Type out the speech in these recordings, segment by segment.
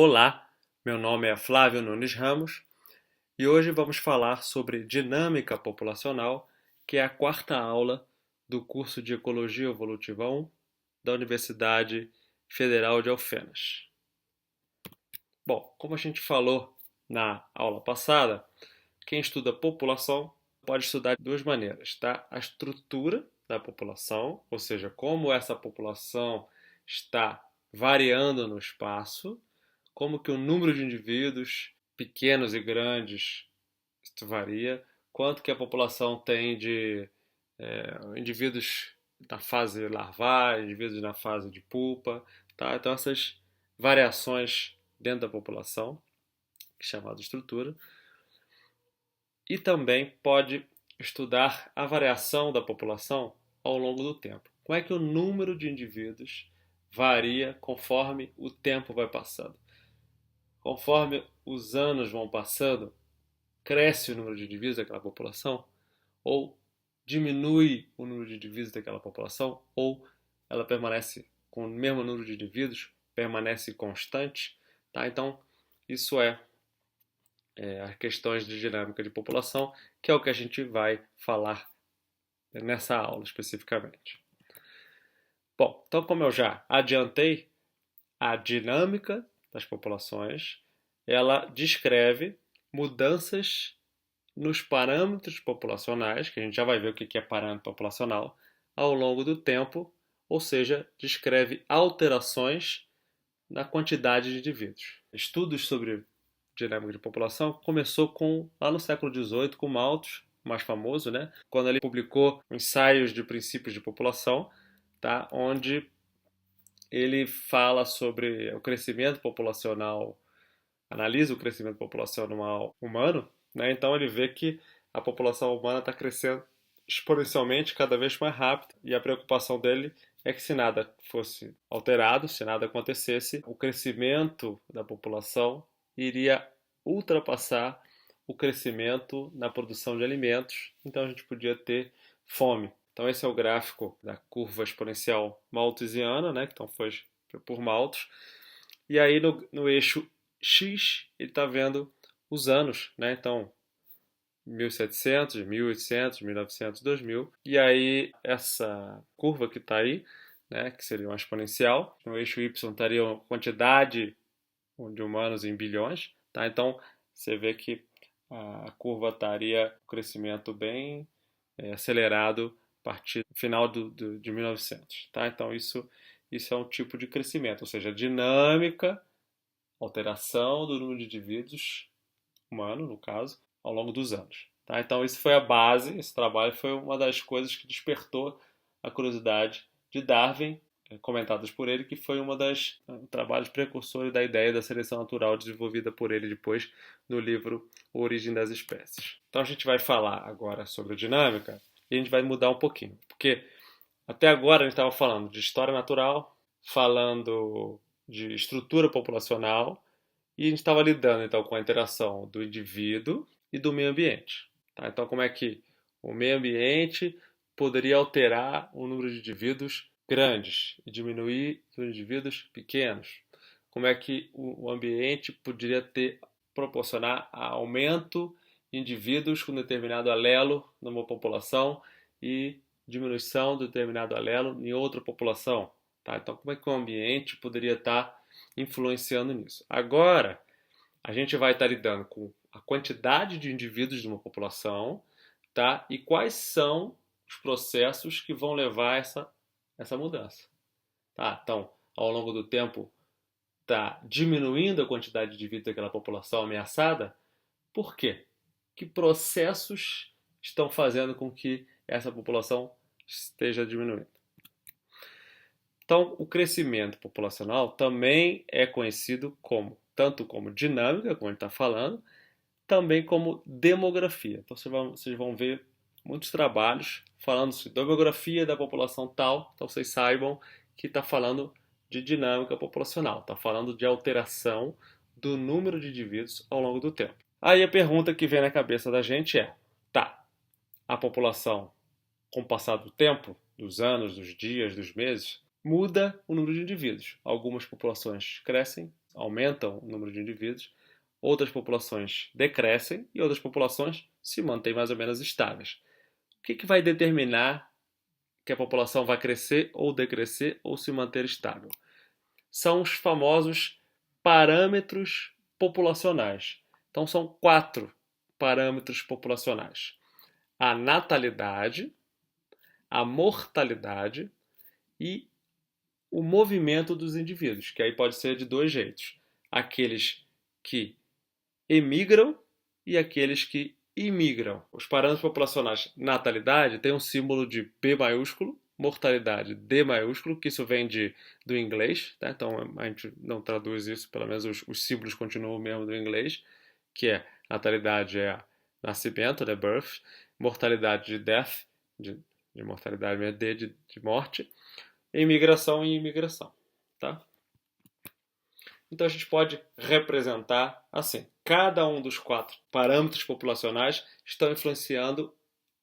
Olá, meu nome é Flávio Nunes Ramos e hoje vamos falar sobre dinâmica populacional, que é a quarta aula do curso de Ecologia Evolutiva 1 da Universidade Federal de Alfenas. Bom, como a gente falou na aula passada, quem estuda população pode estudar de duas maneiras, tá? A estrutura da população, ou seja, como essa população está variando no espaço, como que o número de indivíduos, pequenos e grandes, isso varia, quanto que a população tem de indivíduos na fase larvar, indivíduos na fase de pupa, tá? Então essas variações dentro da população, que é chamada estrutura, e também pode estudar a variação da população ao longo do tempo. Como é que o número de indivíduos varia conforme o tempo vai passando? Conforme os anos vão passando, cresce o número de indivíduos daquela população, ou diminui o número de indivíduos daquela população, ou ela permanece com o mesmo número de indivíduos, permanece constante. Tá? Então, isso as questões de dinâmica de população, que é o que a gente vai falar nessa aula especificamente. Bom, então como eu já adiantei, a dinâmica das populações, ela descreve mudanças nos parâmetros populacionais, que a gente já vai ver o que é parâmetro populacional, ao longo do tempo, ou seja, descreve alterações na quantidade de indivíduos. Estudos sobre dinâmica de população começou lá no século XVIII com Malthus, mais famoso, né? Quando ele publicou ensaios de princípios de população, tá? Onde ele fala sobre o crescimento populacional, analisa o crescimento populacional humano, né? Então ele vê que a população humana está crescendo exponencialmente, cada vez mais rápido, e a preocupação dele é que se nada fosse alterado, se nada acontecesse, o crescimento da população iria ultrapassar o crescimento na produção de alimentos, então a gente podia ter fome. Então esse é o gráfico da curva exponencial malthusiana, né, que então foi por Malthus. E aí no eixo X ele está vendo os anos, né? Então 1700, 1800, 1900, 2000. E aí essa curva que está aí, né, que seria uma exponencial, no eixo Y estaria a quantidade de humanos em bilhões, tá? Então você vê que a curva estaria um crescimento bem acelerado a partir do final de 1900, tá? Então isso é um tipo de crescimento, ou seja, dinâmica, alteração do número de indivíduos humano, no caso, ao longo dos anos, tá? Então isso foi a base, esse trabalho foi uma das coisas que despertou a curiosidade de Darwin, comentadas por ele, que foi uma das trabalhos precursores da ideia da seleção natural desenvolvida por ele depois no livro Origem das Espécies. Então a gente vai falar agora sobre a dinâmica e a gente vai mudar um pouquinho, porque até agora a gente estava falando de história natural, falando de estrutura populacional e a gente estava lidando então com a interação do indivíduo e do meio ambiente. Tá? Então como é que o meio ambiente poderia alterar o número de indivíduos grandes e diminuir os indivíduos pequenos? Como é que o ambiente poderia proporcionar aumento de indivíduos com determinado alelo numa população e diminuição de determinado alelo em outra população? Tá? Então, como é que o ambiente poderia estar influenciando nisso? Agora, a gente vai estar lidando com a quantidade de indivíduos de uma população, tá? E quais são os processos que vão levar essa mudança. Tá? Então, ao longo do tempo, está diminuindo a quantidade de indivíduos daquela população ameaçada. Por quê? Que processos estão fazendo com que essa população esteja diminuindo? Então, o crescimento populacional também é conhecido tanto como dinâmica, como a gente está falando, também como demografia. Então, vocês vão ver muitos trabalhos falando sobre demografia da população tal, então vocês saibam que está falando de dinâmica populacional, está falando de alteração do número de indivíduos ao longo do tempo. Aí a pergunta que vem na cabeça da gente é, tá, a população, com o passar do tempo, dos anos, dos dias, dos meses, muda o número de indivíduos. Algumas populações crescem, aumentam o número de indivíduos, outras populações decrescem e outras populações se mantêm mais ou menos estáveis. O que vai determinar que a população vai crescer ou decrescer ou se manter estável? São os famosos parâmetros populacionais. Então, são 4 parâmetros populacionais: a natalidade, a mortalidade e o movimento dos indivíduos, que aí pode ser de 2 jeitos: aqueles que emigram e aqueles que imigram. Os parâmetros populacionais: natalidade tem um símbolo de P maiúsculo, mortalidade D maiúsculo, que isso vem do inglês, tá? Então a gente não traduz isso, pelo menos os símbolos continuam mesmo do inglês, que é natalidade é nascimento, né, birth, mortalidade de death, de mortalidade mesmo, D de morte, imigração e imigração, tá? Então a gente pode representar assim: cada um dos 4 parâmetros populacionais estão influenciando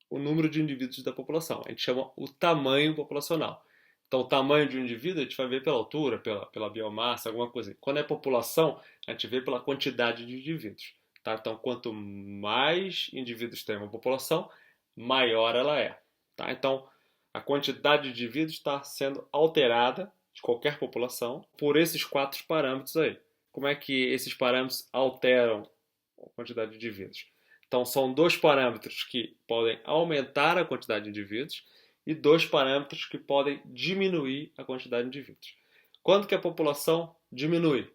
o número de indivíduos da população. A gente chama o tamanho populacional. Então, o tamanho de um indivíduo a gente vai ver pela altura, pela biomassa, alguma coisa. Quando é população, a gente vê pela quantidade de indivíduos. Tá? Então, quanto mais indivíduos tem uma população, maior ela é. Tá? Então, a quantidade de indivíduos está sendo alterada de qualquer população por esses 4 parâmetros aí. Como é que esses parâmetros alteram a quantidade de indivíduos? Então, são 2 parâmetros que podem aumentar a quantidade de indivíduos e 2 parâmetros que podem diminuir a quantidade de indivíduos. Quando que a população diminui?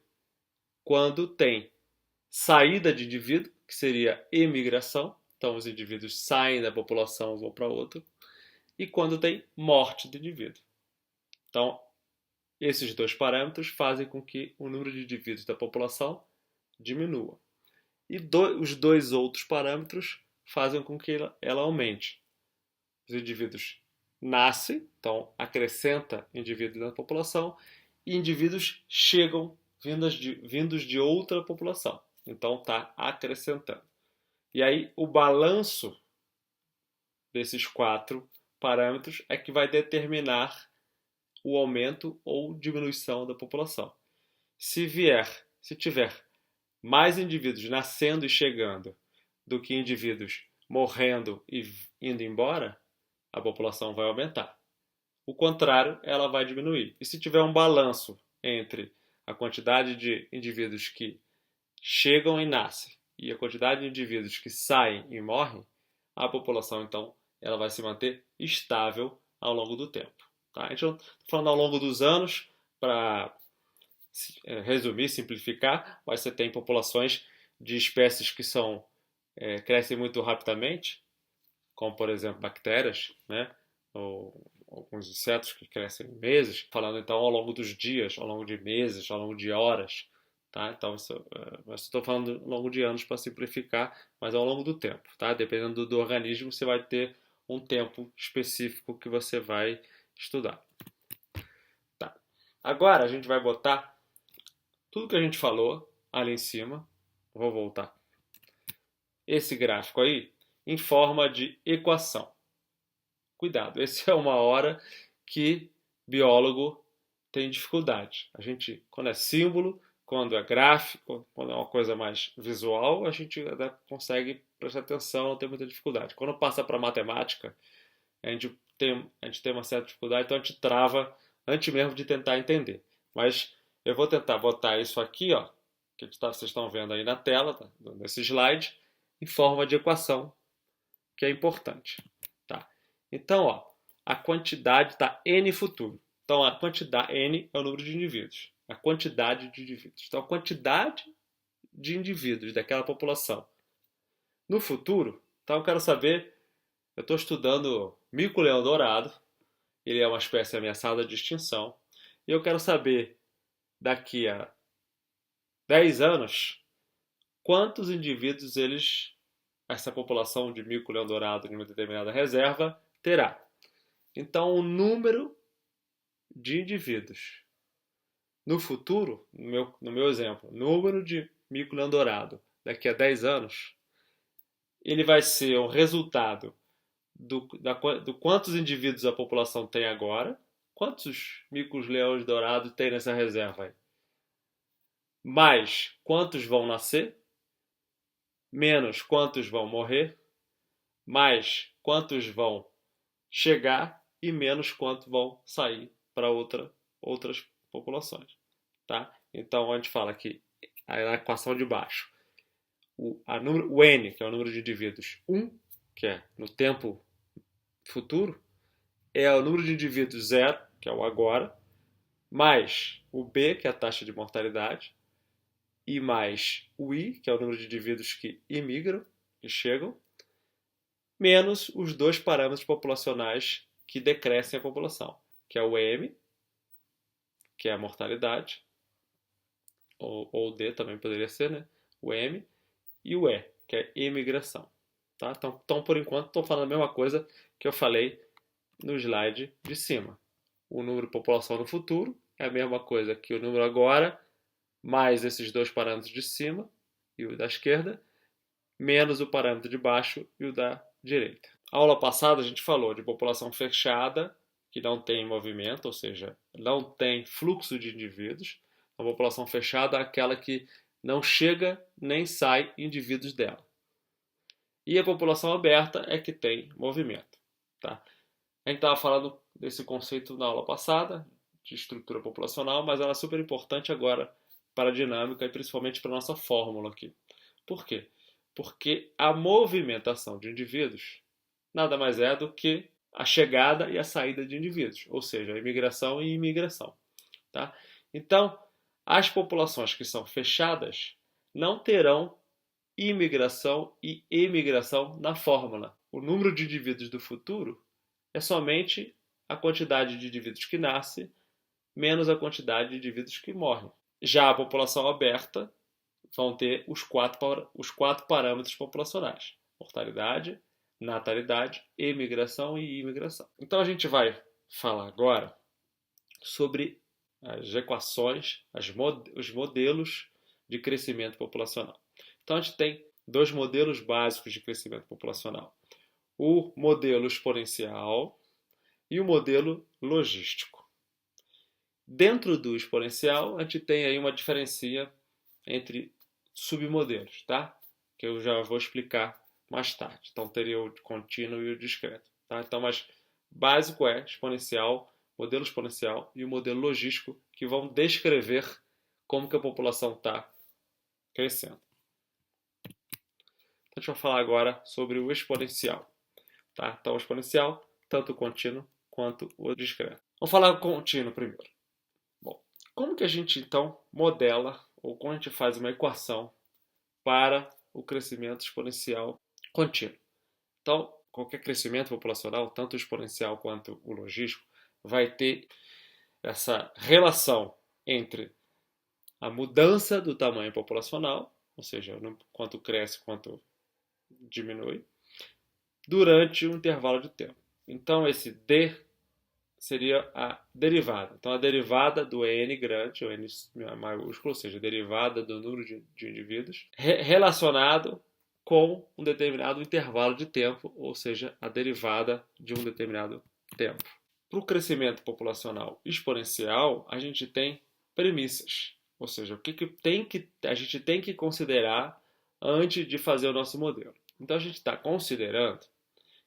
Quando tem saída de indivíduo, que seria emigração, então os indivíduos saem da população e vão para outro, e quando tem morte de indivíduo. Então, esses 2 parâmetros fazem com que o número de indivíduos da população diminua. E os 2 outros parâmetros fazem com que ela aumente. Os indivíduos nascem, então acrescenta indivíduos na população, e indivíduos chegam vindos de outra população. Então está acrescentando. E aí o balanço desses 4 parâmetros é que vai determinar o aumento ou diminuição da população. Se tiver mais indivíduos nascendo e chegando do que indivíduos morrendo e indo embora, a população vai aumentar. O contrário, ela vai diminuir. E se tiver um balanço entre a quantidade de indivíduos que chegam e nascem e a quantidade de indivíduos que saem e morrem, a população, então, ela vai se manter estável ao longo do tempo. Tá? A gente não está falando ao longo dos anos para resumir, simplificar, mas você tem populações de espécies que crescem muito rapidamente, como por exemplo bactérias, né? Ou alguns insetos que crescem em meses, falando então ao longo dos dias, ao longo de meses, ao longo de horas. Tá? Então, mas estou falando ao longo de anos para simplificar, mas ao longo do tempo. Tá? Dependendo do organismo, você vai ter um tempo específico que você vai estudar. Tá. Agora a gente vai botar tudo que a gente falou ali em cima. Vou voltar. Esse gráfico aí em forma de equação. Cuidado, essa é uma hora que biólogo tem dificuldade. A gente, quando é símbolo, quando é gráfico, quando é uma coisa mais visual, a gente até consegue prestar atenção, não tem muita dificuldade. Quando passa para matemática, a gente tem uma certa dificuldade, então a gente trava antes mesmo de tentar entender. Mas eu vou tentar botar isso aqui, ó, que vocês estão vendo aí na tela, tá? Nesse slide, em forma de equação, que é importante. Tá? Então, ó, a quantidade está N futuro. Então, a quantidade N é o número de indivíduos. A quantidade de indivíduos. Então, a quantidade de indivíduos daquela população. No futuro, então eu quero saber, eu estou estudando mico-leão-dourado, ele é uma espécie ameaçada de extinção, e eu quero saber, daqui a 10 anos, quantos indivíduos essa população de mico-leão-dourado em uma determinada reserva terá. Então, o número de indivíduos no futuro, no meu exemplo, o número de mico-leão-dourado daqui a 10 anos, ele vai ser o resultado do quantos indivíduos a população tem agora, quantos micos-leões dourados tem nessa reserva aí? Mais quantos vão nascer, menos quantos vão morrer, mais quantos vão chegar e menos quantos vão sair para outras populações. Tá? Então a gente fala que a equação de baixo, o n, que é o número de indivíduos, 1, que é no tempo futuro, é o número de indivíduos 0, que é o agora, mais o b, que é a taxa de mortalidade, e mais o i, que é o número de indivíduos que imigram, que chegam, menos os dois parâmetros populacionais que decrescem a população, que é o m, que é a mortalidade, ou o d também poderia ser, né? O m, e o e, que é imigração. Tá? Então, por enquanto, estou falando a mesma coisa que eu falei no slide de cima. O número de população no futuro é a mesma coisa que o número agora, mais esses dois parâmetros de cima e o da esquerda, menos o parâmetro de baixo e o da direita. A aula passada a gente falou de população fechada, que não tem movimento, ou seja, não tem fluxo de indivíduos. A população fechada é aquela que não chega nem sai indivíduos dela. E a população aberta é que tem movimento. Tá? A gente estava falando desse conceito na aula passada, de estrutura populacional, mas ela é super importante agora para a dinâmica e principalmente para a nossa fórmula aqui. Por quê? Porque a movimentação de indivíduos nada mais é do que a chegada e a saída de indivíduos, ou seja, a imigração e imigração. Tá? Então, as populações que são fechadas não terão imigração e emigração na fórmula. O número de indivíduos do futuro é somente a quantidade de indivíduos que nasce menos a quantidade de indivíduos que morrem. Já a população aberta vão ter os quatro parâmetros populacionais: mortalidade, natalidade, emigração e imigração. Então a gente vai falar agora sobre as equações, os modelos de crescimento populacional. Então a gente tem dois modelos básicos de crescimento populacional: o modelo exponencial e o modelo logístico. Dentro do exponencial, a gente tem aí uma diferença entre submodelos, tá? Que eu já vou explicar mais tarde. Então teria o contínuo e o discreto, tá? Então, mas básico é exponencial, modelo exponencial e o modelo logístico, que vão descrever como que a população está crescendo. Então, deixa eu falar agora sobre o exponencial, tá? Então, o exponencial, tanto o contínuo quanto o discreto. Vamos falar do contínuo primeiro. Bom, como que a gente então modela ou como a gente faz uma equação para o crescimento exponencial contínuo? Então, qualquer crescimento populacional, tanto o exponencial quanto o logístico, vai ter essa relação entre a mudança do tamanho populacional, ou seja, quanto cresce, quanto diminui, durante um intervalo de tempo. Então, esse D seria a derivada. Então, a derivada do n grande, ou n maiúsculo, ou seja, a derivada do número de indivíduos, relacionado com um determinado intervalo de tempo, ou seja, a derivada de um determinado tempo. Para o crescimento populacional exponencial, a gente tem premissas, ou seja, o que a gente tem que considerar antes de fazer o nosso modelo. Então, a gente está considerando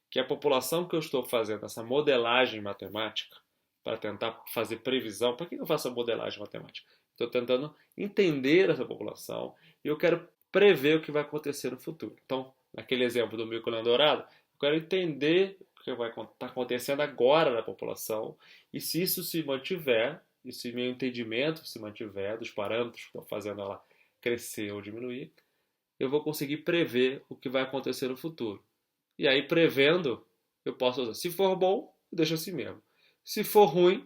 que a população que eu estou fazendo essa modelagem matemática, para tentar fazer previsão, para que eu faço a modelagem matemática? Estou tentando entender essa população e eu quero prever o que vai acontecer no futuro. Então, naquele exemplo do mico-leão dourado, eu quero entender o que vai estar acontecendo agora na população e se isso se mantiver, e se meu entendimento se mantiver dos parâmetros que estão fazendo ela crescer ou diminuir, eu vou conseguir prever o que vai acontecer no futuro. E aí, prevendo, eu posso usar. Se for bom, eu deixo assim mesmo. Se for ruim,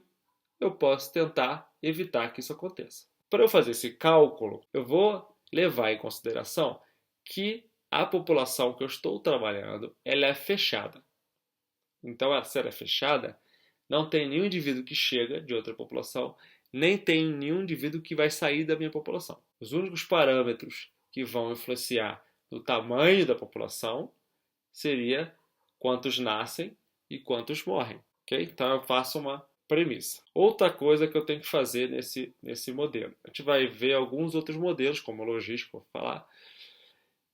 eu posso tentar evitar que isso aconteça. Para eu fazer esse cálculo, eu vou levar em consideração que a população que eu estou trabalhando, ela é fechada. Então, se ela é fechada, não tem nenhum indivíduo que chega de outra população, nem tem nenhum indivíduo que vai sair da minha população. Os únicos parâmetros que vão influenciar no tamanho da população seria quantos nascem e quantos morrem. Okay? Então eu faço uma premissa. Outra coisa que eu tenho que fazer nesse modelo. A gente vai ver alguns outros modelos, como o logístico, vou falar.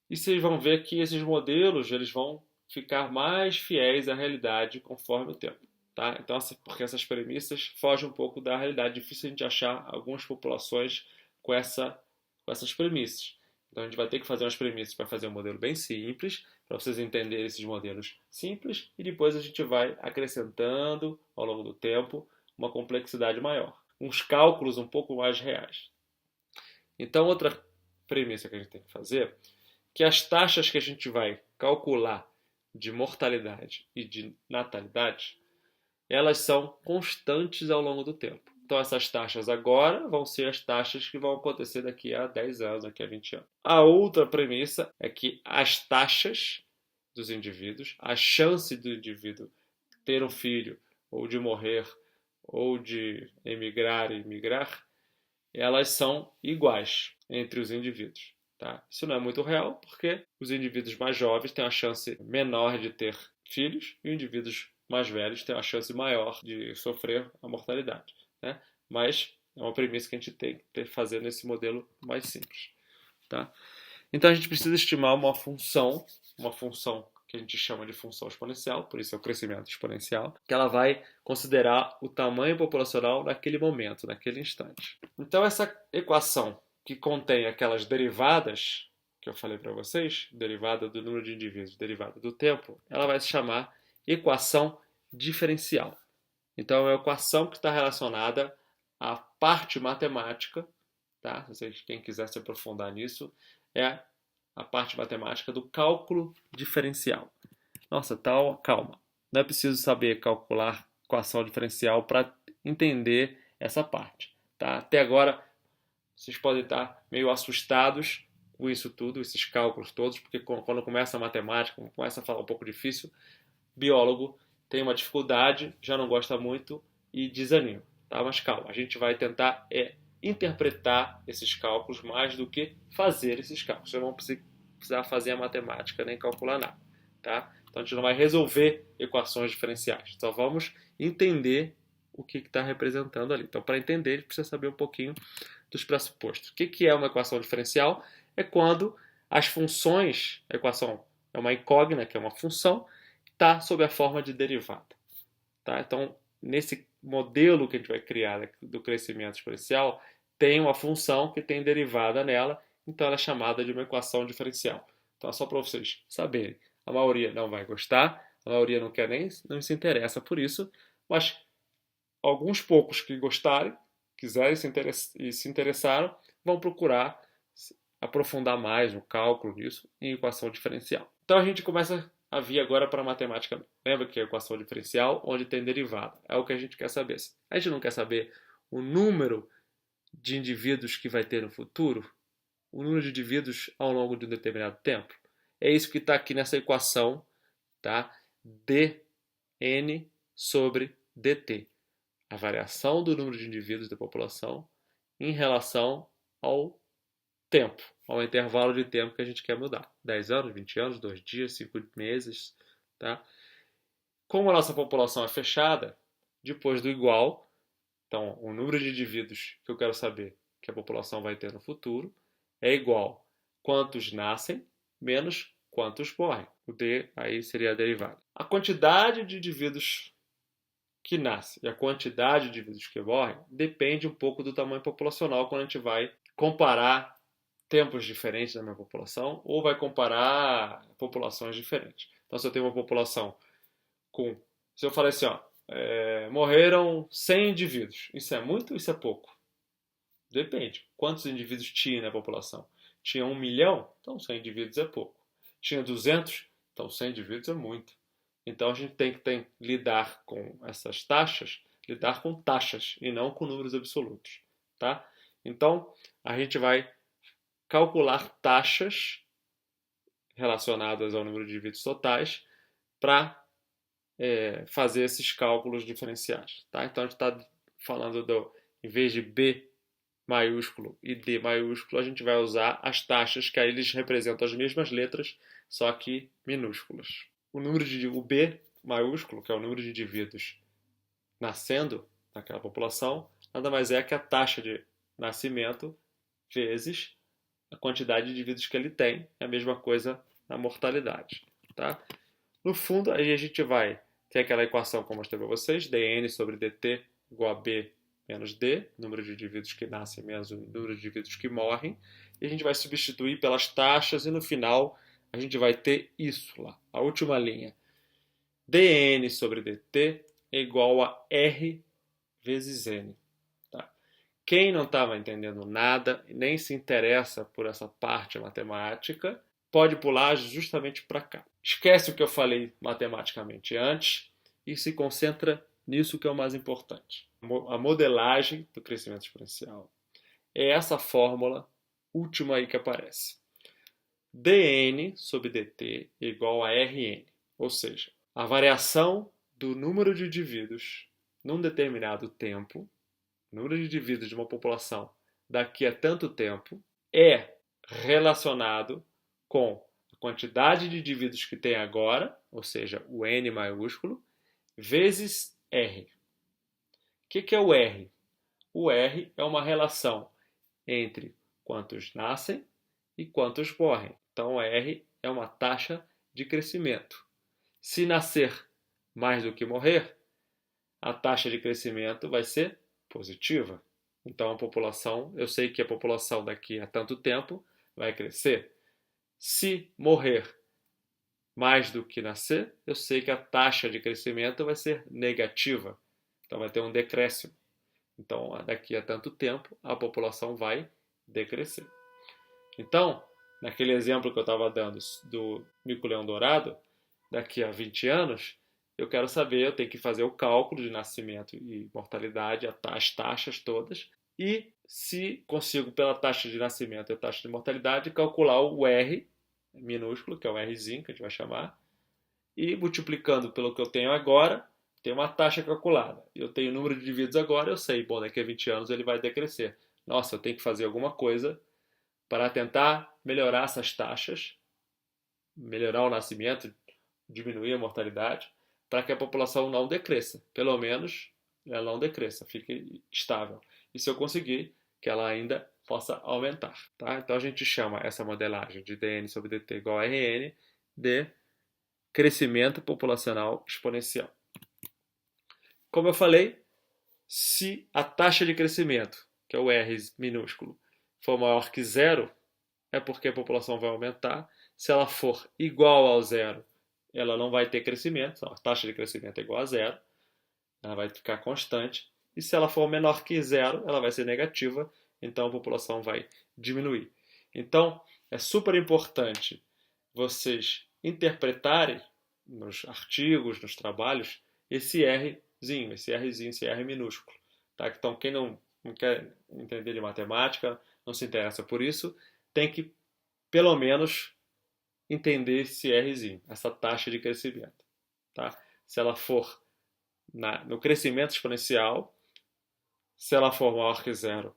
E vocês vão ver que esses modelos eles vão ficar mais fiéis à realidade conforme o tempo. Tá? Então, porque essas premissas fogem um pouco da realidade. É difícil a gente achar algumas populações com essas premissas. Então, a gente vai ter que fazer umas premissas para fazer um modelo bem simples, para vocês entenderem esses modelos simples, e depois a gente vai acrescentando, ao longo do tempo, uma complexidade maior. Uns cálculos um pouco mais reais. Então, outra premissa que a gente tem que fazer que as taxas que a gente vai calcular de mortalidade e de natalidade, elas são constantes ao longo do tempo. Então essas taxas agora vão ser as taxas que vão acontecer daqui a 10 anos, daqui a 20 anos. A outra premissa é que as taxas dos indivíduos, a chance do indivíduo ter um filho, ou de morrer, ou de emigrar e migrar, elas são iguais entre os indivíduos. Tá? Isso não é muito real, porque os indivíduos mais jovens têm a chance menor de ter filhos e os indivíduos mais velhos têm a chance maior de sofrer a mortalidade. Né? Mas é uma premissa que a gente tem que fazer nesse modelo mais simples. Tá? Então a gente precisa estimar uma função que a gente chama de função exponencial, por isso é o crescimento exponencial, que ela vai considerar o tamanho populacional naquele momento, naquele instante. Então essa equação que contém aquelas derivadas que eu falei para vocês, derivada do número de indivíduos, derivada do tempo, ela vai se chamar equação diferencial. Então, é uma equação que está relacionada à parte matemática, tá? Quem quiser se aprofundar nisso, é a parte matemática do cálculo diferencial. Nossa, calma. Não é preciso saber calcular equação diferencial para entender essa parte. Tá? Até agora, vocês podem estar meio assustados com isso tudo, esses cálculos todos, porque quando começa a matemática, começa a falar um pouco difícil, biólogo tem uma dificuldade, já não gosta muito e desanima. Tá? Mas calma, a gente vai tentar interpretar esses cálculos mais do que fazer esses cálculos. Vocês não vão precisar fazer a matemática nem calcular nada. Tá? Então a gente não vai resolver equações diferenciais, só vamos entender o que está representando ali. Então, para entender, a gente precisa saber um pouquinho dos pressupostos. O que é uma equação diferencial? É quando as funções, a equação é uma incógnita, que é uma função, está sob a forma de derivada. Tá? Então, nesse modelo que a gente vai criar do crescimento exponencial, tem uma função que tem derivada nela, então ela é chamada de uma equação diferencial. Então, é só para vocês saberem. A maioria não vai gostar, a maioria não quer nem, não se interessa por isso, mas alguns poucos que gostarem, quiserem e se interessaram, vão procurar aprofundar mais no cálculo disso em equação diferencial. Então a gente começa a vir agora para a matemática. Lembra que é equação diferencial, onde tem derivada. É o que a gente quer saber. A gente não quer saber o número de indivíduos que vai ter no futuro, o número de indivíduos ao longo de um determinado tempo. É isso que está aqui nessa equação, tá? dn sobre dt. A variação do número de indivíduos da população em relação ao tempo, ao intervalo de tempo que a gente quer mudar. 10 anos, 20 anos, 2 dias, 5 meses. Tá? Como a nossa população é fechada, depois do igual, então o número de indivíduos que eu quero saber que a população vai ter no futuro é igual quantos nascem menos quantos morrem. O D aí seria a derivada. A quantidade de indivíduos que nascem e a quantidade de indivíduos que morrem depende um pouco do tamanho populacional quando a gente vai comparar tempos diferentes da minha população ou vai comparar populações diferentes. Então, se eu tenho uma população com... Se eu falar assim, morreram 100 indivíduos. Isso é muito ou isso é pouco? Depende. Quantos indivíduos tinha na população? Tinha 1 milhão? Então 100 indivíduos é pouco. Tinha 200? Então 100 indivíduos é muito. Então a gente tem que lidar com essas taxas, lidar com taxas e não com números absolutos. Tá? Então a gente vai calcular taxas relacionadas ao número de indivíduos totais para fazer esses cálculos diferenciais. Tá? Então a gente está falando em vez de B maiúsculo e D maiúsculo, a gente vai usar as taxas que aí eles representam as mesmas letras, só que minúsculas. O B maiúsculo, que é o número de indivíduos nascendo, naquela população nada mais é que a taxa de nascimento vezes a quantidade de indivíduos que ele tem. É a mesma coisa na mortalidade. Tá? No fundo, aí a gente vai ter aquela equação que eu mostrei para vocês, dn sobre dt igual a b menos d, número de indivíduos que nascem menos o número de indivíduos que morrem, e a gente vai substituir pelas taxas, e no final a gente vai ter isso lá, a última linha. dn sobre dt é igual a r vezes n. Tá? Quem não estava entendendo nada, nem se interessa por essa parte matemática, pode pular justamente para cá. Esquece o que eu falei matematicamente antes e se concentra nisso que é o mais importante. A modelagem do crescimento exponencial é essa fórmula última aí que aparece. dn sobre dt é igual a rn, ou seja, a variação do número de indivíduos num determinado tempo, número de indivíduos de uma população daqui a tanto tempo, é relacionado com a quantidade de indivíduos que tem agora, ou seja, o N maiúsculo, vezes R. O que é o R? O R é uma relação entre quantos nascem e quantos morrem. Então, R é uma taxa de crescimento. Se nascer mais do que morrer, a taxa de crescimento vai ser positiva. Então, a população, eu sei que a população daqui a tanto tempo vai crescer. Se morrer mais do que nascer, eu sei que a taxa de crescimento vai ser negativa. Então, vai ter um decréscimo. Então, daqui a tanto tempo, a população vai decrescer. Então, naquele exemplo que eu estava dando do mico-leão dourado, daqui a 20 anos, eu quero saber, eu tenho que fazer o cálculo de nascimento e mortalidade, as taxas todas, e se consigo, pela taxa de nascimento e a taxa de mortalidade, calcular o R minúsculo, que é o Rzinho, que a gente vai chamar, e multiplicando pelo que eu tenho agora, tem uma taxa calculada. Eu tenho o número de indivíduos agora, eu sei, bom, daqui a 20 anos ele vai decrescer. Nossa, eu tenho que fazer alguma coisa para tentar melhorar essas taxas, melhorar o nascimento, diminuir a mortalidade, para que a população não decresça. Pelo menos ela não decresça, fique estável. E se eu conseguir, que ela ainda possa aumentar. Tá? Então a gente chama essa modelagem de dn sobre dt igual a rn de crescimento populacional exponencial. Como eu falei, se a taxa de crescimento, que é o R minúsculo, for maior que zero, é porque a população vai aumentar. Se ela for igual ao zero, ela não vai ter crescimento, então a taxa de crescimento é igual a zero, ela vai ficar constante. E se ela for menor que zero, ela vai ser negativa, então a população vai diminuir. Então, é super importante vocês interpretarem nos artigos, nos trabalhos, esse Rzinho, esse R minúsculo. Tá? Então, quem não quer entender de matemática, não se interessa por isso, tem que, pelo menos, entender esse Rzinho, essa taxa de crescimento. Tá? Se ela for no crescimento exponencial, se ela for maior que zero,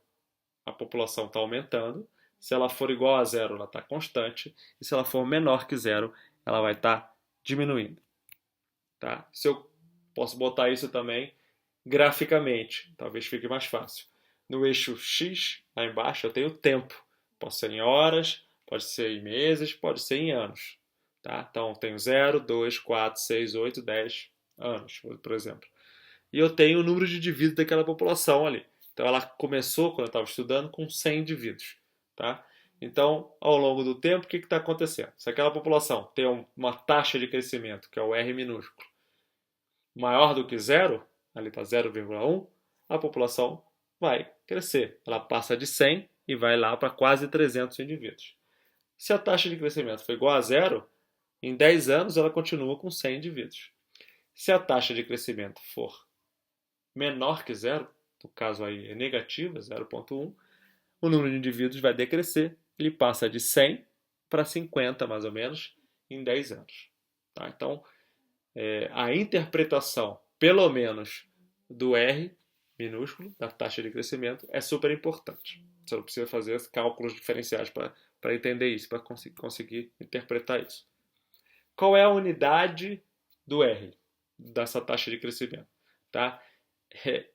a população está aumentando. Se ela for igual a zero, ela está constante. E se ela for menor que zero, ela vai estar diminuindo. Tá? Se eu posso botar isso também graficamente, talvez fique mais fácil. No eixo X, lá embaixo, eu tenho tempo. Pode ser em horas, pode ser em meses, pode ser em anos. Tá? Então, eu tenho 0, 2, 4, 6, 8, 10 anos, por exemplo. E eu tenho o número de indivíduos daquela população ali. Então, ela começou, quando eu estava estudando, com 100 indivíduos. Tá? Então, ao longo do tempo, o que está acontecendo? Se aquela população tem uma taxa de crescimento, que é o R minúsculo, maior do que zero, ali está 0,1, a população vai crescer. Ela passa de 100 e vai lá para quase 300 indivíduos. Se a taxa de crescimento for igual a zero, em 10 anos ela continua com 100 indivíduos. Se a taxa de crescimento for menor que zero, no caso aí é negativa, 0,1, o número de indivíduos vai decrescer, ele passa de 100 para 50 mais ou menos em 10 anos. Tá? Então, a interpretação, pelo menos, do R minúsculo, da taxa de crescimento, é super importante. Você não precisa fazer cálculos diferenciais para entender isso, para conseguir interpretar isso. Qual é a unidade do R, dessa taxa de crescimento? Tá?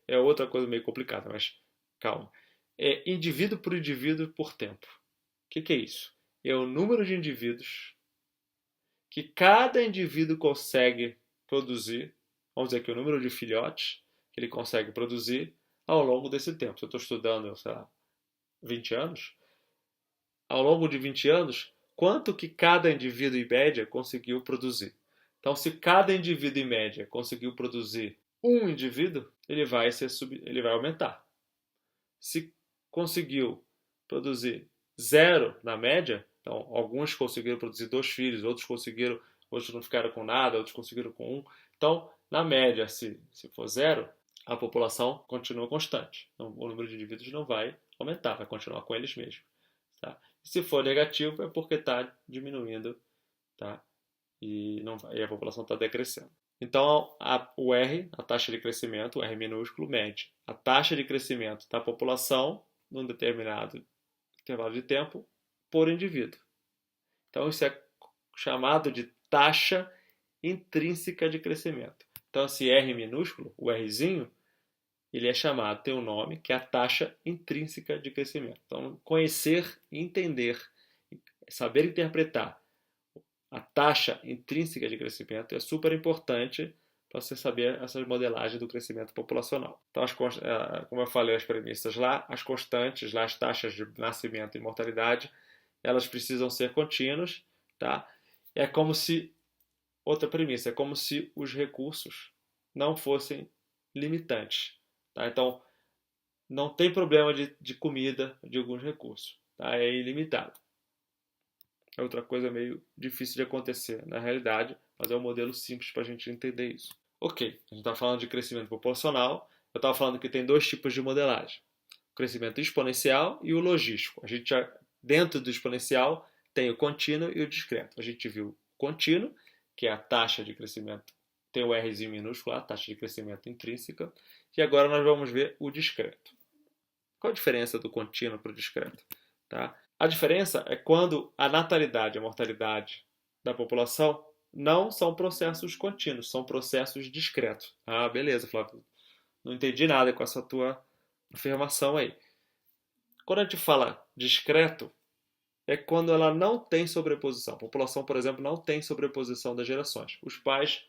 é outra coisa meio complicada, mas calma. É indivíduo por indivíduo por tempo. O que é isso? É o número de indivíduos que cada indivíduo consegue produzir, vamos dizer aqui, o número de filhotes que ele consegue produzir ao longo desse tempo. Se eu estou estudando, sei lá, 20 anos, ao longo de 20 anos, quanto que cada indivíduo em média conseguiu produzir. Então, se cada indivíduo em média conseguiu produzir um indivíduo, ele vai aumentar. Se conseguiu produzir zero na média, então alguns conseguiram produzir 2 filhos, outros não ficaram com nada, outros conseguiram com um. Então, na média, se for zero, a população continua constante. Então, o número de indivíduos não vai aumentar, vai continuar com eles mesmos. Tá? E se for negativo, é porque está diminuindo, tá? E a população está decrescendo. Então, o R, a taxa de crescimento, o R minúsculo, mede a taxa de crescimento da população num determinado intervalo de tempo por indivíduo. Então, isso é chamado de taxa intrínseca de crescimento. Então, esse R minúsculo, o Rzinho, ele é chamado, tem um nome, que é a taxa intrínseca de crescimento. Então, conhecer, entender, saber interpretar a taxa intrínseca de crescimento é super importante para você saber essas modelagens do crescimento populacional. Então, como eu falei, as premissas lá, as constantes, lá as taxas de nascimento e mortalidade, elas precisam ser contínuas, tá? É como se, outra premissa, é como se os recursos não fossem limitantes, tá? Então, não tem problema de comida de alguns recursos, tá? É ilimitado. É outra coisa meio difícil de acontecer na realidade, mas é um modelo simples para a gente entender isso. Ok, a gente está falando de crescimento populacional, eu estava falando que tem 2 tipos de modelagem: o crescimento exponencial e o logístico. A gente já, dentro do exponencial, tem o contínuo e o discreto. A gente viu o contínuo, que é a taxa de crescimento, tem o Rzinho minúsculo, a taxa de crescimento intrínseca, e agora nós vamos ver o discreto. Qual a diferença do contínuo para o discreto? Tá? A diferença é quando a natalidade e a mortalidade da população não são processos contínuos, são processos discretos. Ah, beleza, Flávio. Não entendi nada com essa tua afirmação aí. Quando a gente fala discreto, é quando ela não tem sobreposição. A população, por exemplo, não tem sobreposição das gerações. Os pais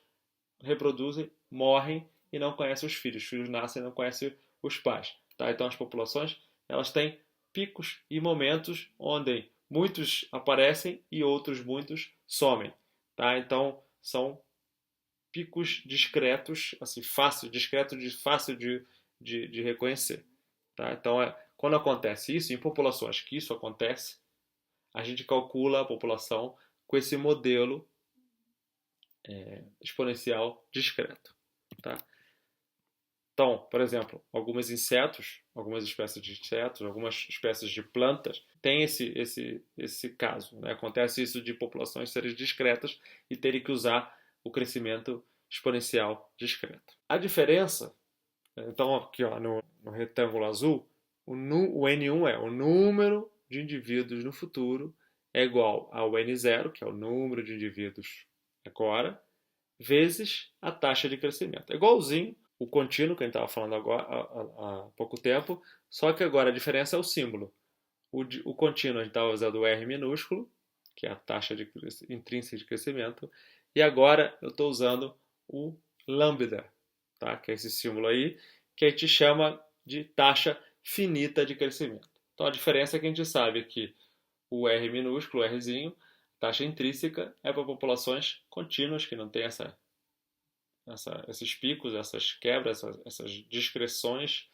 reproduzem, morrem e não conhecem os filhos. Os filhos nascem e não conhecem os pais. Tá? Então as populações elas têm picos e momentos onde muitos aparecem e outros muitos somem. Tá? Então são picos discretos, assim, fácil de reconhecer. Tá? Então, quando acontece isso, em populações que isso acontece, a gente calcula a população com esse modelo exponencial discreto. Tá? Então, por exemplo, alguns insetos, algumas espécies de insetos, algumas espécies de plantas têm esse caso. Né? Acontece isso de populações serem discretas e terem que usar o crescimento exponencial discreto. A diferença, então aqui ó, no retângulo azul, o N1 é o número de indivíduos no futuro é igual ao N0, que é o número de indivíduos agora, vezes a taxa de crescimento. É igualzinho o contínuo que a gente estava falando agora, há pouco tempo, só que agora a diferença é o símbolo. O contínuo a gente estava usando o R minúsculo, que é a taxa intrínseca de crescimento, e agora eu estou usando o lambda, tá? Que é esse símbolo aí, que a gente chama de taxa finita de crescimento. Então a diferença é que a gente sabe que o R minúsculo, o Rzinho, taxa intrínseca é para populações contínuas, que não tem esses picos, essas quebras, essas discreções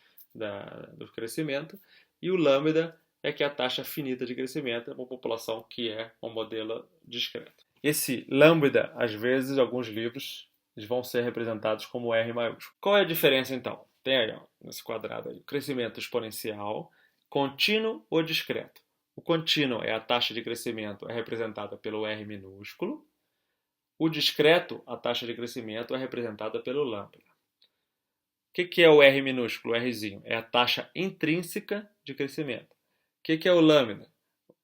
do crescimento. E o lambda é que é a taxa finita de crescimento é uma população que é um modelo discreto. Esse lambda, às vezes, alguns livros eles vão ser representados como R maiúsculo. Qual é a diferença, então? Tem aí, ó, nesse quadrado aí, o crescimento exponencial, contínuo ou discreto. O contínuo é a taxa de crescimento, é representada pelo R minúsculo. O discreto, a taxa de crescimento, é representada pelo lambda. O que é o R minúsculo, o Rzinho? É a taxa intrínseca de crescimento. O que é o lambda?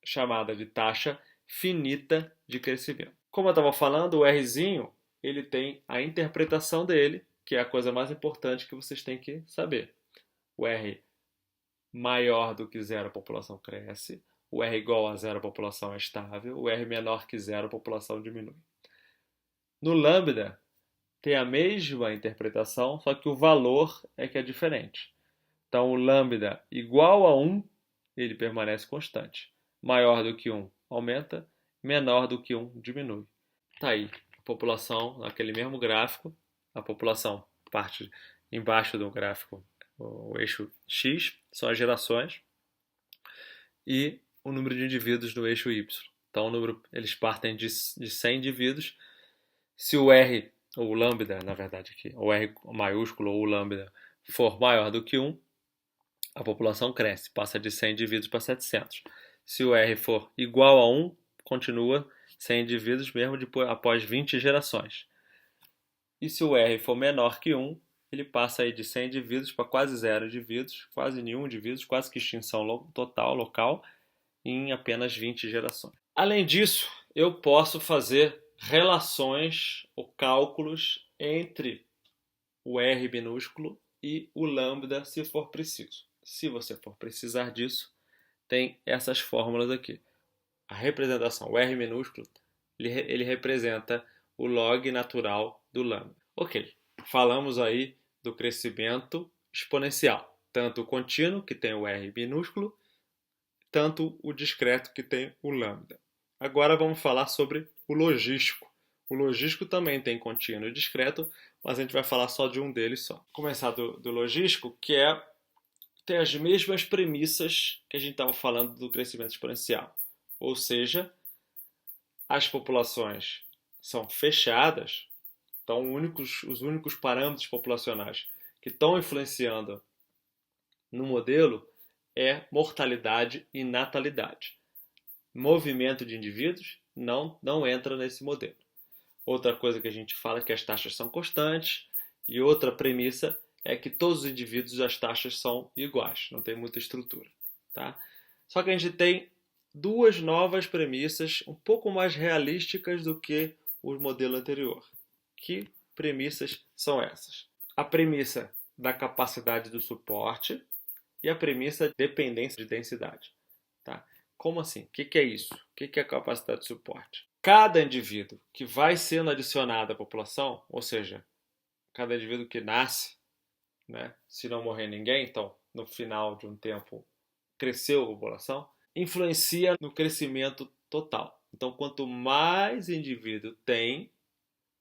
Chamada de taxa finita de crescimento. Como eu estava falando, o Rzinho ele tem a interpretação dele que é a coisa mais importante que vocês têm que saber. O R maior do que zero, a população cresce. O R igual a zero, a população é estável. O R menor que zero, a população diminui. No lambda, tem a mesma interpretação, só que o valor é que é diferente. Então, o lambda igual a 1, ele permanece constante. Maior do que 1, aumenta. Menor do que 1, diminui. Está aí, a população, naquele mesmo gráfico, a população parte embaixo do gráfico, o eixo X, são as gerações, e o número de indivíduos no eixo Y. Então, eles partem de 100 indivíduos. Se o R, ou o lambda, na verdade, aqui, o R maiúsculo ou o lambda for maior do que 1, a população cresce, passa de 100 indivíduos para 700. Se o R for igual a 1, continua 100 indivíduos mesmo após 20 gerações. E se o R for menor que 1, ele passa aí de 100 indivíduos para quase 0 indivíduos, quase nenhum indivíduo, quase que extinção total local, em apenas 20 gerações. Além disso, eu posso fazer relações ou cálculos entre o R minúsculo e o lambda, se for preciso. Se você for precisar disso, tem essas fórmulas aqui. A representação, o R minúsculo, ele representa o log natural do lambda. Ok, falamos aí do crescimento exponencial, tanto o contínuo, que tem o R minúsculo, tanto o discreto, que tem o lambda. Agora vamos falar sobre o logístico. O logístico também tem contínuo e discreto, mas a gente vai falar só de um deles só. Vou começar do logístico, que tem as mesmas premissas que a gente estava falando do crescimento exponencial. Ou seja, as populações são fechadas, então os únicos parâmetros populacionais que estão influenciando no modelo é mortalidade e natalidade. Movimento de indivíduos não entra nesse modelo. Outra coisa que a gente fala é que as taxas são constantes, e outra premissa é que todos os indivíduos, as taxas são iguais, não tem muita estrutura. Tá? Só que a gente tem duas novas premissas um pouco mais realísticas do que o modelo anterior. Que premissas são essas? A premissa da capacidade do suporte e a premissa de dependência de densidade. Tá? Como assim? O que é isso? O que é a capacidade de suporte? Cada indivíduo que vai sendo adicionado à população, ou seja, cada indivíduo que nasce, né, se não morrer ninguém, então no final de um tempo cresceu a população, influencia no crescimento total. Então, quanto mais indivíduo tem,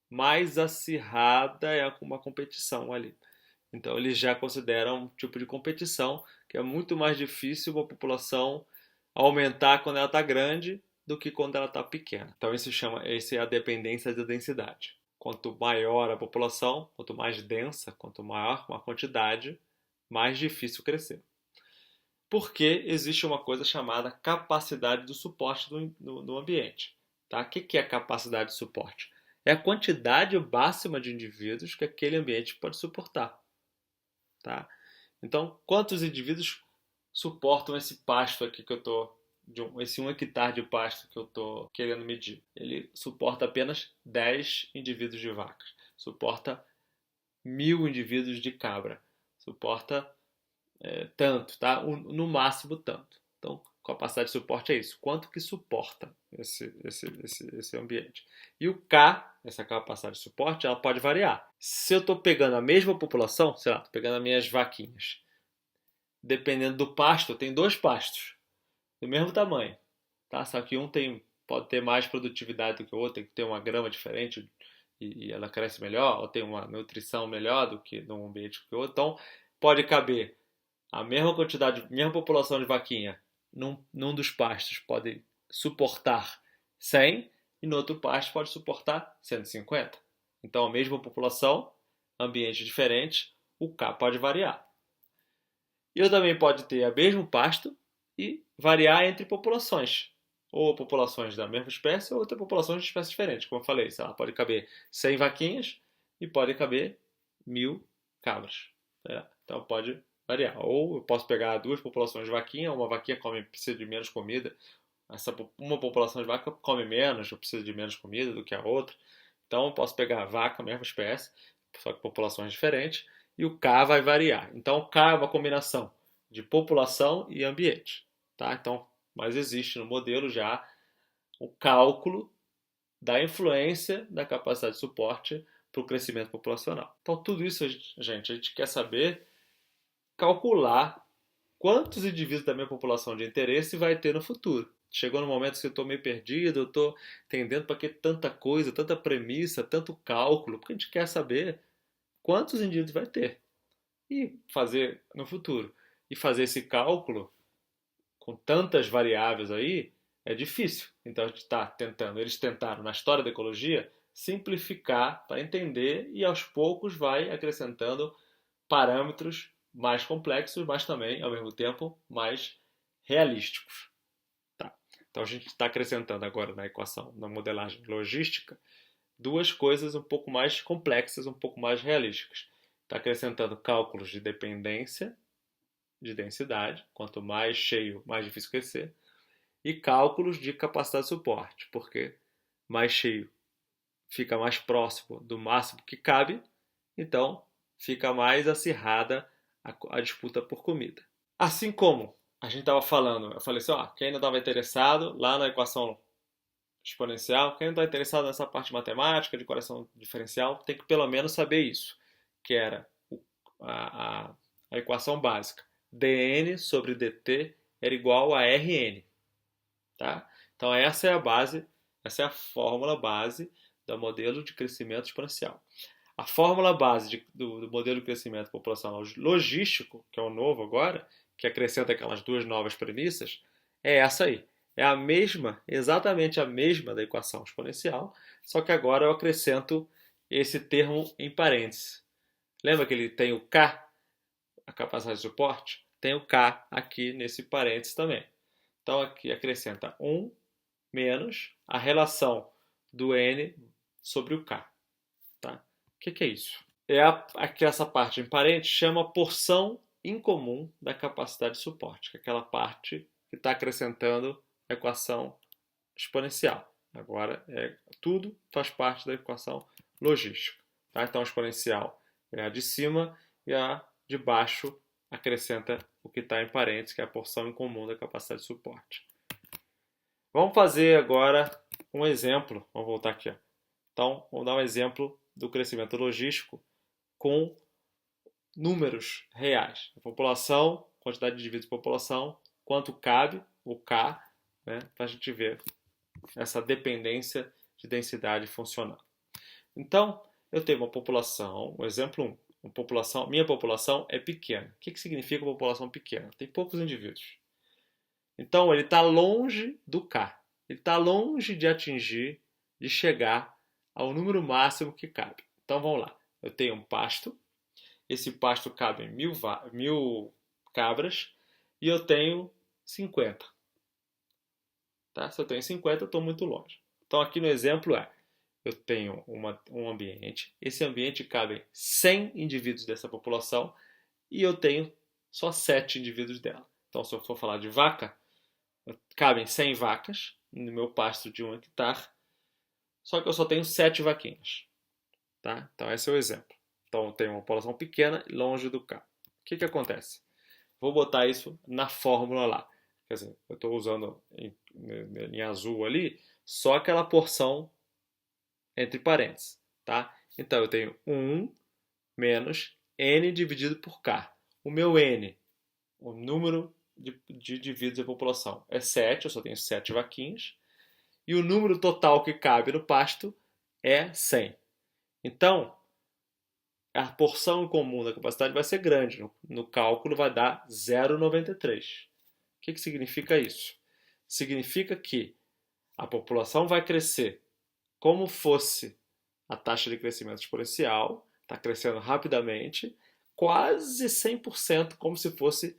mais acirrada é uma competição ali. Então, eles já consideram um tipo de competição que é muito mais difícil uma população aumentar quando ela está grande do que quando ela está pequena. Então, essa é a dependência da densidade. Quanto maior a população, quanto mais densa, quanto maior a quantidade, mais difícil crescer. Porque existe uma coisa chamada capacidade do suporte no ambiente. Tá? O que é a capacidade de suporte? É a quantidade máxima de indivíduos que aquele ambiente pode suportar. Tá? Então, quantos indivíduos suportam esse pasto aqui que eu estou, esse 1 hectare de pasto que eu estou querendo medir? Ele suporta apenas 10 indivíduos de vacas, suporta 1000 indivíduos de cabra, suporta tanto, tá? No máximo tanto. Então, capacidade de suporte é isso. Quanto que suporta esse ambiente. E o K, essa capacidade de suporte, ela pode variar. Se eu estou pegando a mesma população, sei lá, estou pegando as minhas vaquinhas, dependendo do pasto, eu tenho 2 pastos do mesmo tamanho. Tá? Só que pode ter mais produtividade do que o outro, tem que ter uma grama diferente e ela cresce melhor, ou tem uma nutrição melhor do que num ambiente que o outro. Então, pode caber a mesma quantidade, mesma população de vaquinha num dos pastos pode suportar 100 e no outro pasto pode suportar 150. Então, a mesma população, ambientes diferentes, o K pode variar. E eu também pode ter o mesmo pasto e variar entre populações. Ou populações da mesma espécie ou outra populações de espécies diferentes. Como eu falei, sei lá, pode caber 100 vaquinhas e pode caber 1000 cabras. Então pode variar. Ou eu posso pegar 2 populações de vaquinha, uma vaquinha precisa de menos comida, uma população de vaca come menos, ou precisa de menos comida do que a outra. Então eu posso pegar a vaca, a mesma espécie, só que populações diferentes, e o K vai variar. Então, o K é uma combinação de população e ambiente. Tá? Então, mas existe no modelo já o cálculo da influência da capacidade de suporte para o crescimento populacional. Então, tudo isso, gente, a gente quer saber calcular quantos indivíduos da minha população de interesse vai ter no futuro. Chegou no momento que eu estou meio perdido, eu estou entendendo para que tanta coisa, tanta premissa, tanto cálculo, porque a gente quer saber quantos indivíduos vai ter e fazer no futuro. E fazer esse cálculo com tantas variáveis aí é difícil. Então a gente está tentando, eles tentaram na história da ecologia simplificar para entender e aos poucos vai acrescentando parâmetros mais complexos, mas também, ao mesmo tempo, mais realísticos. Tá. Então a gente está acrescentando agora na equação, na modelagem logística, duas coisas um pouco mais complexas, um pouco mais realísticas. Está acrescentando cálculos de dependência de densidade, quanto mais cheio, mais difícil crescer, e cálculos de capacidade de suporte, porque mais cheio fica mais próximo do máximo que cabe, então fica mais acirrada a disputa por comida. Assim como a gente estava falando, eu falei assim, ó, quem não estava interessado lá na equação exponencial, quem não está interessado nessa parte matemática de equação diferencial, tem que pelo menos saber isso, que era a equação básica. dn sobre dt era igual a Rn. Tá? Então essa é a base, essa é a fórmula base do modelo de crescimento exponencial. A fórmula base do modelo de crescimento populacional logístico, que é o novo agora, que acrescenta aquelas duas novas premissas, é essa aí. É a mesma, exatamente a mesma da equação exponencial, só que agora eu acrescento esse termo em parênteses. Lembra que ele tem o K, a capacidade de suporte? Tem o K aqui nesse parênteses também. Então aqui acrescenta 1 menos a relação do N sobre o K. Tá? O que é isso? Aqui essa parte em parênteses chama porção incomum da capacidade de suporte, que é aquela parte que está acrescentando a equação exponencial. Agora, tudo faz parte da equação logística. Tá? Então, a exponencial é a de cima e a de baixo acrescenta o que está em parênteses, que é a porção incomum da capacidade de suporte. Vamos fazer agora um exemplo. Vamos voltar aqui. Ó. Então, vamos dar um exemplo do crescimento logístico com números reais. A população, quantidade de indivíduos de população, quanto cabe, o K, né, para a gente ver essa dependência de densidade funcional. Então, eu tenho uma população, um exemplo 1, minha população é pequena. O que significa população pequena? Tem poucos indivíduos. Então, ele está longe do K. Ele está longe de atingir, de chegar ao número máximo que cabe. Então, vamos lá. Eu tenho um pasto. Esse pasto cabe em 1000 cabras. E eu tenho 50. Tá? Se eu tenho 50, eu estou muito longe. Então, aqui no exemplo eu tenho um ambiente. Esse ambiente cabe 100 indivíduos dessa população. E eu tenho só 7 indivíduos dela. Então, se eu for falar de vaca, cabem 100 vacas no meu pasto de 1 hectare, só que eu só tenho 7 vaquinhas. Tá? Então esse é o exemplo. Então eu tenho uma população pequena longe do K. O que acontece? Vou botar isso na fórmula lá. Quer dizer, eu estou usando em azul ali só aquela porção entre parênteses. Tá? Então eu tenho 1 menos N dividido por K. O meu N, o número de indivíduos da população é 7, eu só tenho 7 vaquinhas, e o número total que cabe no pasto é 100. Então, a porção comum da capacidade vai ser grande, no cálculo vai dar 0,93. O que significa isso? Significa que a população vai crescer como fosse a taxa de crescimento exponencial, está crescendo rapidamente, quase 100%, como se fosse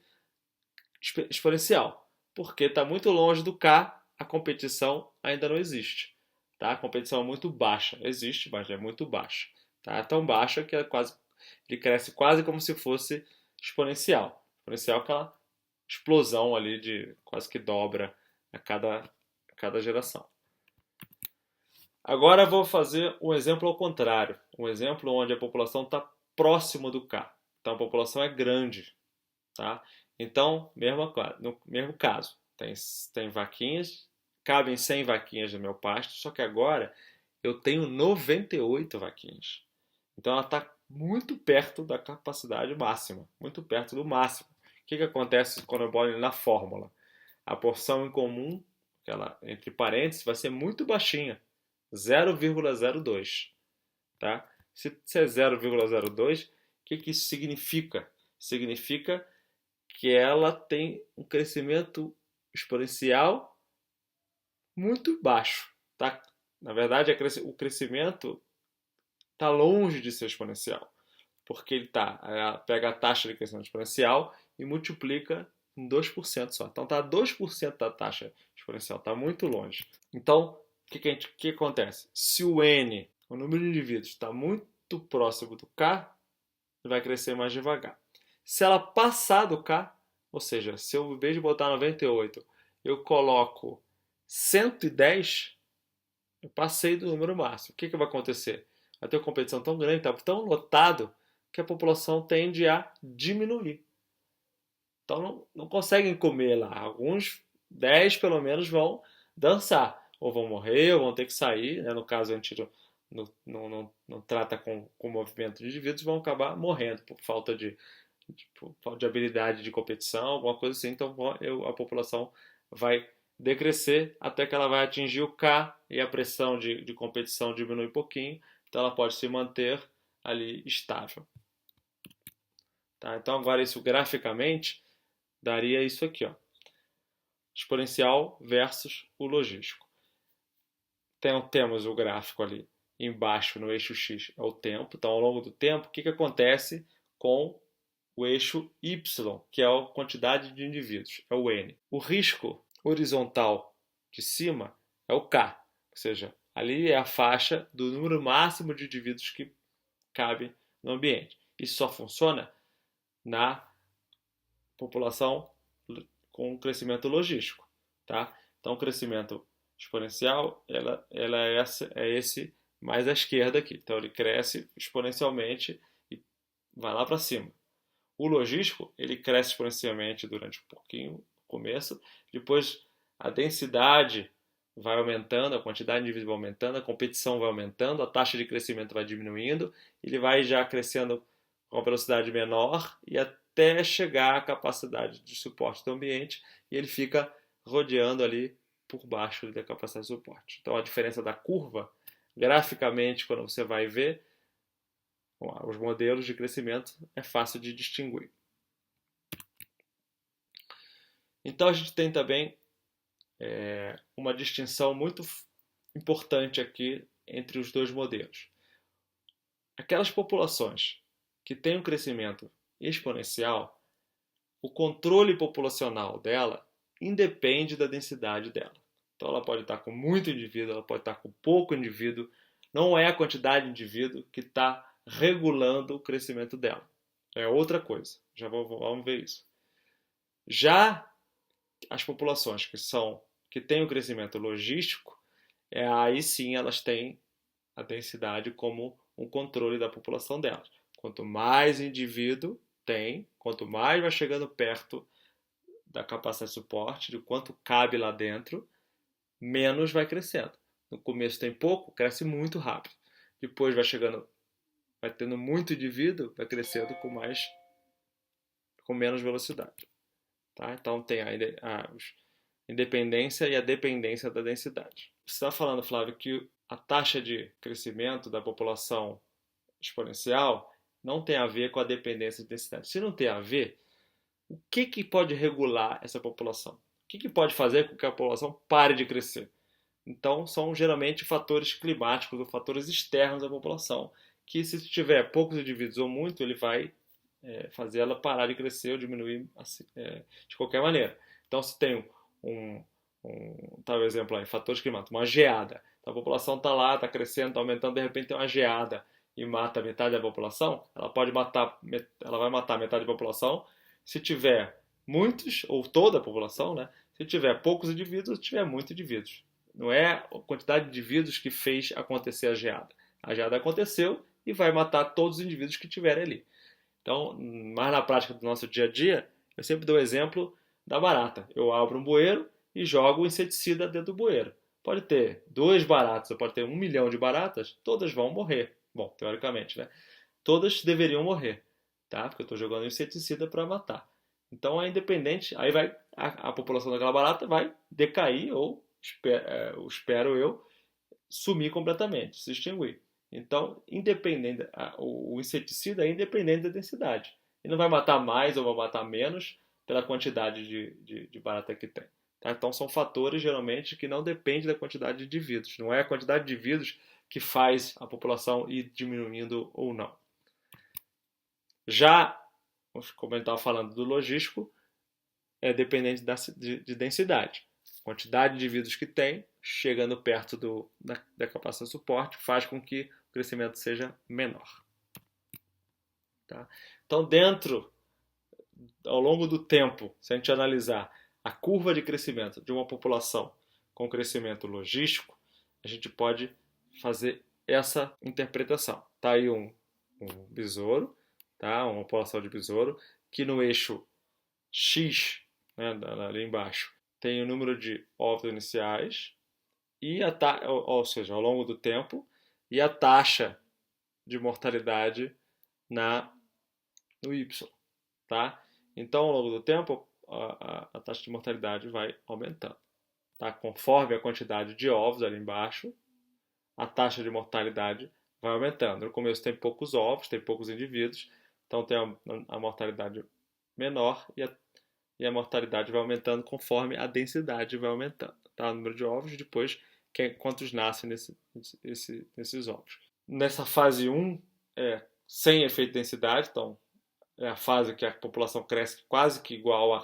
exponencial, porque está muito longe do K, a competição ainda não existe. Tá? A competição é muito baixa, existe, mas é muito baixa. Tá? É tão baixa que ele cresce quase como se fosse exponencial. Exponencial é aquela explosão ali de quase que dobra a cada geração. Agora eu vou fazer um exemplo ao contrário, um exemplo onde a população está próximo do K. Então a população é grande, tá? Então, no mesmo caso, tem vaquinhas, cabem 100 vaquinhas no meu pasto, só que agora eu tenho 98 vaquinhas. Então ela está muito perto da capacidade máxima, muito perto do máximo. O que acontece quando eu boto na fórmula? A porção em comum, aquela entre parênteses, vai ser muito baixinha, 0,02. Tá? Se é 0,02, o que isso significa? Significa que ela tem um crescimento exponencial muito baixo. Tá? Na verdade, o crescimento está longe de ser exponencial, porque ele pega a taxa de crescimento exponencial e multiplica em 2% só. Então está 2% da taxa exponencial, está muito longe. Então, o que acontece? Se o N, o número de indivíduos, está muito próximo do K, ele vai crescer mais devagar. Se ela passar do K, ou seja, se eu, em vez de botar 98, eu coloco 110, eu passei do número máximo. O que vai acontecer? Vai ter uma competição tão grande, está tão lotado, que a população tende a diminuir. Então não conseguem comer lá. Alguns, 10 pelo menos, vão dançar. Ou vão morrer, ou vão ter que sair. Né? No caso, a gente não trata com o movimento de indivíduos, vão acabar morrendo por falta de habilidade de competição, alguma coisa assim. Então a população vai decrescer até que ela vai atingir o K e a pressão de competição diminui um pouquinho. Então ela pode se manter ali estável. Tá? Então agora isso graficamente daria isso aqui, ó. Exponencial versus o logístico. Temos o gráfico ali embaixo no eixo X é o tempo. Então ao longo do tempo, o que acontece com o eixo Y, que é a quantidade de indivíduos, é o N. O risco horizontal de cima é o K, ou seja, ali é a faixa do número máximo de indivíduos que cabe no ambiente. Isso só funciona na população com crescimento logístico. Tá? Então, o crescimento exponencial é esse mais à esquerda aqui. Então, ele cresce exponencialmente e vai lá para cima. O logístico, ele cresce exponencialmente durante um pouquinho, no começo, depois a densidade vai aumentando, a quantidade de indivíduos vai aumentando, a competição vai aumentando, a taxa de crescimento vai diminuindo, ele vai já crescendo com uma velocidade menor e até chegar à capacidade de suporte do ambiente e ele fica rodeando ali por baixo da capacidade de suporte. Então a diferença da curva, graficamente, quando você vai ver os modelos de crescimento, é fácil de distinguir. Então a gente tem também uma distinção muito importante aqui entre os dois modelos. Aquelas populações que têm um crescimento exponencial, o controle populacional dela independe da densidade dela. Então ela pode estar com muito indivíduo, ela pode estar com pouco indivíduo, não é a quantidade de indivíduo que está regulando o crescimento dela. É outra coisa, vamos ver isso. Já as populações que têm o crescimento logístico, aí sim elas têm a densidade como um controle da população delas. Quanto mais indivíduo tem, quanto mais vai chegando perto da capacidade de suporte, de quanto cabe lá dentro, menos vai crescendo. No começo tem pouco, cresce muito rápido. Depois vai tendo muito indivíduo, vai crescendo com menos velocidade. Tá? Então tem a independência e a dependência da densidade. Você está falando, Flávio, que a taxa de crescimento da população exponencial não tem a ver com a dependência de densidade. Se não tem a ver, o que pode regular essa população? O que pode fazer com que a população pare de crescer? Então, são geralmente fatores climáticos ou fatores externos à população, que se tiver poucos indivíduos ou muito, ele vai fazer ela parar de crescer ou diminuir assim, de qualquer maneira. Então, se tem tal exemplo aí, fatores climáticos, uma geada. Então, a população está lá, está crescendo, está aumentando, de repente tem uma geada e mata metade da população, ela vai matar metade da população se tiver muitos, ou toda a população, né? Se tiver poucos indivíduos, se tiver muitos indivíduos. Não é a quantidade de indivíduos que fez acontecer a geada. A geada aconteceu e vai matar todos os indivíduos que tiverem ali. Então, mais na prática do nosso dia a dia, eu sempre dou o exemplo da barata. Eu abro um bueiro e jogo o inseticida dentro do bueiro. Pode ter 2 baratas, ou pode ter 1 milhão de baratas, todas vão morrer. Bom, teoricamente, né? Todas deveriam morrer, tá? Porque eu estou jogando inseticida para matar. Então é independente, aí vai a população daquela barata vai decair ou espero eu sumir completamente, se extinguir. Então, independente, o inseticida é independente da densidade. Ele não vai matar mais ou vai matar menos pela quantidade de barata que tem. Tá? Então, são fatores geralmente que não dependem da quantidade de indivíduos. Não é a quantidade de indivíduos que faz a população ir diminuindo ou não. Já, como eu estava falando do logístico, é dependente de densidade. A quantidade de indivíduos que tem, chegando perto da capacidade de suporte, faz com que o crescimento seja menor. Tá? Então, ao longo do tempo, se a gente analisar a curva de crescimento de uma população com crescimento logístico, a gente pode fazer essa interpretação. Está aí um besouro, tá? Uma população de besouro, que no eixo X, né, ali embaixo, tem o número de ovos iniciais, ou seja, ao longo do tempo, e a taxa de mortalidade no Y. Tá? Então, ao longo do tempo, a taxa de mortalidade vai aumentando. Tá? Conforme a quantidade de ovos ali embaixo, a taxa de mortalidade vai aumentando. No começo tem poucos ovos, tem poucos indivíduos, então tem a mortalidade menor e a mortalidade vai aumentando conforme a densidade vai aumentando. Tá? O número de ovos, depois quantos nascem nesses ovos. Nessa fase 1, sem efeito de densidade, então é a fase que a população cresce quase que igual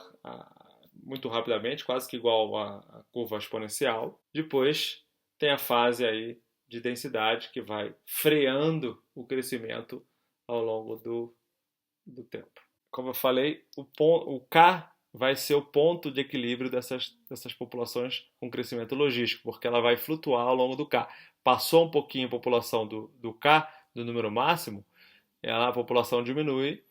muito rapidamente, quase que igual a curva exponencial. Depois tem a fase aí de densidade que vai freando o crescimento ao longo do tempo. Como eu falei, o K vai ser o ponto de equilíbrio dessas populações com crescimento logístico, porque ela vai flutuar ao longo do K. Passou um pouquinho a população do K, do número máximo, a população diminui,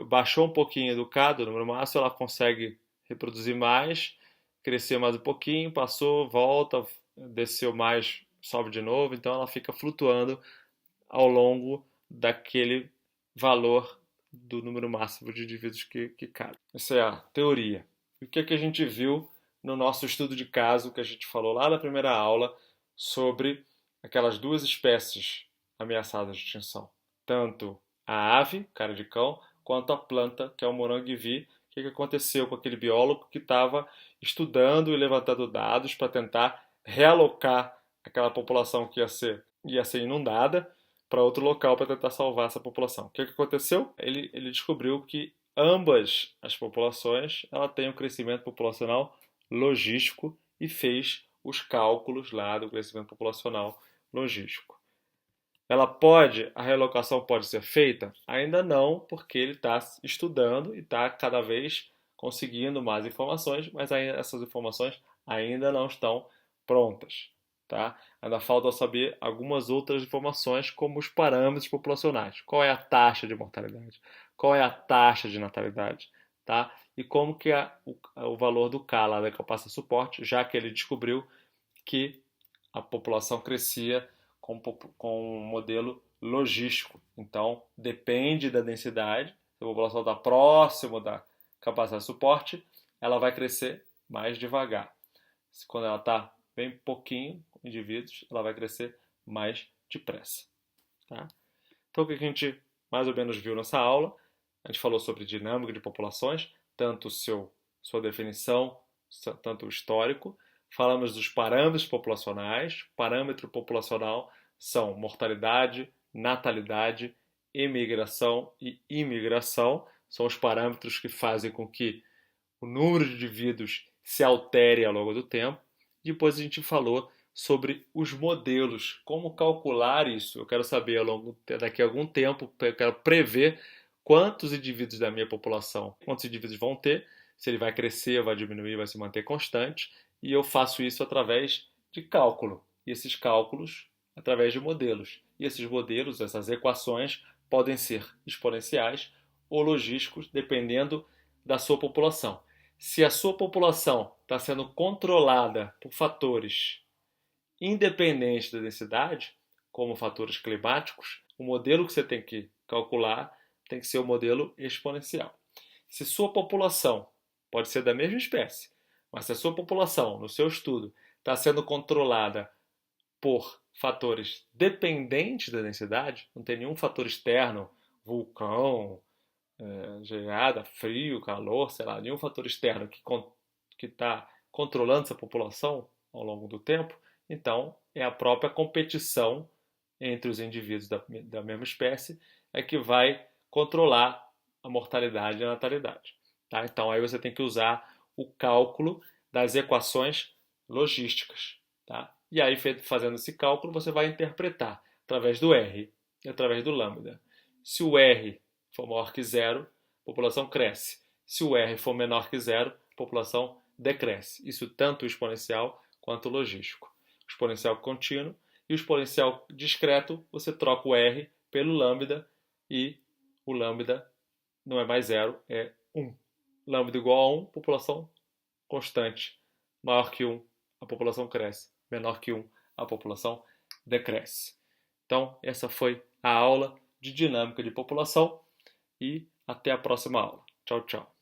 baixou um pouquinho do K, do número máximo, ela consegue reproduzir mais, crescer mais um pouquinho, passou, volta, desceu mais, sobe de novo, então ela fica flutuando ao longo daquele valor do número máximo de indivíduos que cabe. Essa é a teoria. E o que a gente viu no nosso estudo de caso, que a gente falou lá na primeira aula, sobre aquelas 2 espécies ameaçadas de extinção. Tanto a ave, cara de cão, quanto a planta, que é o morangue-vi. O que aconteceu com aquele biólogo que estava estudando e levantando dados para tentar realocar aquela população que ia ser inundada para outro local para tentar salvar essa população. O que aconteceu? Ele descobriu que ambas as populações têm um crescimento populacional logístico e fez os cálculos lá do crescimento populacional logístico. A realocação pode ser feita? Ainda não, porque ele está estudando e está cada vez conseguindo mais informações, mas essas informações ainda não estão prontas. Tá? Ainda falta saber algumas outras informações, como os parâmetros populacionais. Qual é a taxa de mortalidade? Qual é a taxa de natalidade? Tá? E como que é o valor do K lá da capacidade de suporte, já que ele descobriu que a população crescia com um modelo logístico. Então, depende da densidade. Se a população está próximo da capacidade de suporte, ela vai crescer mais devagar. Quando ela está bem pouquinho, indivíduos, ela vai crescer mais depressa. Tá? Então, o que a gente mais ou menos viu nessa aula? A gente falou sobre dinâmica de populações, tanto sua definição, tanto o histórico. Falamos dos parâmetros populacionais. Parâmetro populacional são mortalidade, natalidade, emigração e imigração. São os parâmetros que fazem com que o número de indivíduos se altere ao longo do tempo. Depois a gente falou sobre os modelos, como calcular isso. Eu quero saber daqui a algum tempo, eu quero prever quantos indivíduos da minha população, quantos indivíduos vão ter, se ele vai crescer, vai diminuir, vai se manter constante, e eu faço isso através de cálculo. E esses cálculos através de modelos. E esses modelos, essas equações, podem ser exponenciais ou logísticos, dependendo da sua população. Se a sua população está sendo controlada por fatores independentes da densidade, como fatores climáticos, o modelo que você tem que calcular tem que ser o modelo exponencial. Se sua população, pode ser da mesma espécie, mas se a sua população, no seu estudo, está sendo controlada por fatores dependentes da densidade, não tem nenhum fator externo, vulcão, geada, frio, calor, sei lá, nenhum fator externo que está controlando essa população ao longo do tempo, então é a própria competição entre os indivíduos da mesma espécie é que vai controlar a mortalidade e a natalidade. Tá? Então aí você tem que usar o cálculo das equações logísticas. Tá? E aí, fazendo esse cálculo, você vai interpretar através do R e através do lambda. Se o R for maior que zero, a população cresce. Se o R for menor que zero, a população decresce. Isso tanto o exponencial quanto o logístico. O exponencial contínuo e o exponencial discreto, você troca o R pelo lambda e o lambda não é mais zero, é 1. Lambda igual a 1, população constante. Maior que 1, a população cresce. Menor que 1, a população decresce. Então, essa foi a aula de dinâmica de população e até a próxima aula. Tchau, tchau.